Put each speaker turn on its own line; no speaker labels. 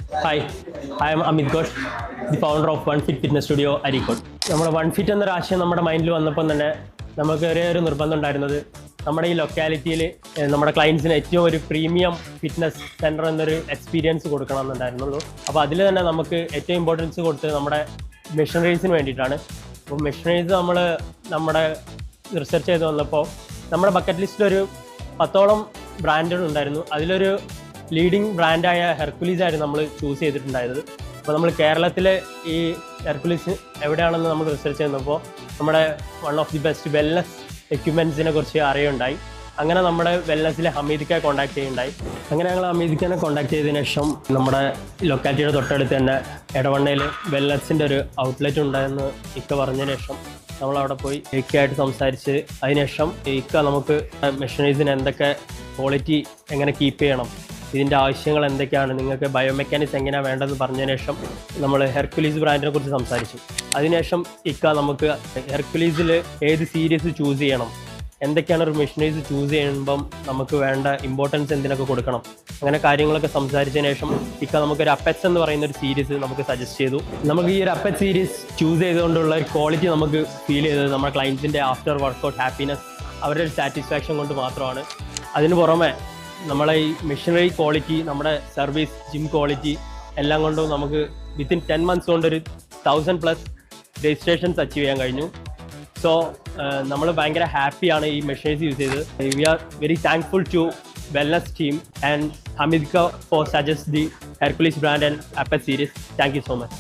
Hi, I am Amit Ghosh, the founder of One Fit Fitness Studio, Arikod. നമ്മുടെ one fit എന്നൊരു ആശയം നമ്മുടെ മൈൻഡിൽ വന്നപ്പോൾ തന്നെ നമുക്ക് ഒരു നിർബന്ധം ഉണ്ടായിരുന്നത് നമ്മുടെ ഈ ലൊക്കാലിറ്റിയിൽ നമ്മുടെ ക്ലയൻസിന് ഏറ്റവും ഒരു പ്രീമിയം ഫിറ്റ്നസ് സെൻറ്റർ എന്നൊരു എക്സ്പീരിയൻസ് കൊടുക്കണം എന്നുണ്ടായിരുന്നുള്ളൂ. അപ്പോൾ അതിൽ തന്നെ നമുക്ക് ഏറ്റവും ഇമ്പോർട്ടൻസ് കൊടുത്ത് നമ്മുടെ മെഷീനറീസിന് വേണ്ടിയിട്ടാണ്. അപ്പോൾ മെഷീനറീസ് നമ്മുടെ റിസർച്ച് ചെയ്ത് വന്നപ്പോൾ നമ്മുടെ ബക്കറ്റ് ലിസ്റ്റിലൊരു 10ഓളം ബ്രാൻഡുകൾ ഉണ്ടായിരുന്നു. അതിലൊരു ലീഡിങ് ബ്രാൻഡായ ഹെർക്കുലീസ് ആയിരുന്നു നമ്മൾ ചൂസ് ചെയ്തിട്ടുണ്ടായത്. അപ്പോൾ നമ്മൾ കേരളത്തിലെ ഈ ഹെർക്കുലീസ് എവിടെയാണെന്ന് നമ്മൾ റിസർച്ച് ചെയ്യുന്നപ്പോൾ നമ്മുടെ one of the best wellness എക്യുപ്മെൻറ്റ്സിനെ കുറിച്ച് അറിയുണ്ടായി. അങ്ങനെ നമ്മുടെ വെൽനസ്സിലെ ഹമീദിനെ കോൺടാക്ട് ചെയ്യുന്നുണ്ടായി. അങ്ങനെ ഞങ്ങൾ ഹമീദിനെ കോൺടാക്ട് ചെയ്തതിനു ശേഷം നമ്മുടെ ലൊക്കാലിറ്റിയുടെ തൊട്ടടുത്ത് തന്നെ എടവണ്ണയിൽ വെൽനസിൻ്റെ ഒരു ഔട്ട്ലെറ്റ് ഉണ്ടായെന്ന് ഇക്ക പറഞ്ഞതിന് ശേഷം നമ്മളവിടെ പോയി ഇക്കയായിട്ട് സംസാരിച്ച് അതിനുശേഷം ഇക്ക നമുക്ക് മെഷീനറീസിന് എന്തൊക്കെ ക്വാളിറ്റി എങ്ങനെ കീപ്പ് ചെയ്യണം, ഇതിൻ്റെ ആവശ്യങ്ങൾ എന്തൊക്കെയാണ്, നിങ്ങൾക്ക് ബയോമെക്കാനിക്സ് എങ്ങനെയാണ് വേണ്ടതെന്ന് പറഞ്ഞതിന് ശേഷം നമ്മൾ ഹെർക്കുലീസ് ബ്രാൻഡിനെ കുറിച്ച് സംസാരിച്ചു. അതിനുശേഷം ഇക്ക നമുക്ക് ഹെർക്കുലീസിൽ ഏത് സീരീസ് ചൂസ് ചെയ്യണം, എന്തൊക്കെയാണ് ഒരു മെഷീനറീസ് ചൂസ് ചെയ്യുമ്പം നമുക്ക് വേണ്ട ഇമ്പോർട്ടൻസ് എന്തിനൊക്കെ കൊടുക്കണം, അങ്ങനെ കാര്യങ്ങളൊക്കെ സംസാരിച്ചതിന് ശേഷം ഇക്ക നമുക്കൊരു അപ്പെക്സ് എന്ന് പറയുന്ന ഒരു സീരീസ് നമുക്ക് സജസ്റ്റ് ചെയ്തു. നമുക്ക് ഈ ഒരു അപ്പെക്സ് സീരീസ് ചൂസ് ചെയ്തുകൊണ്ടുള്ള ഒരു ക്വാളിറ്റി നമുക്ക് ഫീൽ ചെയ്തത് നമ്മുടെ ക്ലയൻസിൻ്റെ ആഫ്റ്റർ വർക്കൗട്ട് ഹാപ്പിനെസ്, അവരുടെ ഒരു സാറ്റിസ്ഫാക്ഷൻ കൊണ്ട് മാത്രമാണ്. അതിന് പുറമെ നമ്മളെ ഈ മെഷീനറി ക്വാളിറ്റി, നമ്മുടെ സർവീസ്, ജിം ക്വാളിറ്റി എല്ലാം കൊണ്ടും നമുക്ക് വിത്തിൻ 10 months കൊണ്ടൊരു 1000+ രജിസ്ട്രേഷൻസ് അച്ചീവ് ചെയ്യാൻ കഴിഞ്ഞു. സോ നമ്മൾ ഭയങ്കര ഹാപ്പിയാണ് ഈ മെഷീനറീസ് യൂസ് ചെയ്ത്. We are very thankful to wellness team and Hameed for suggest the Hercules brand and apex series. Thank you so much.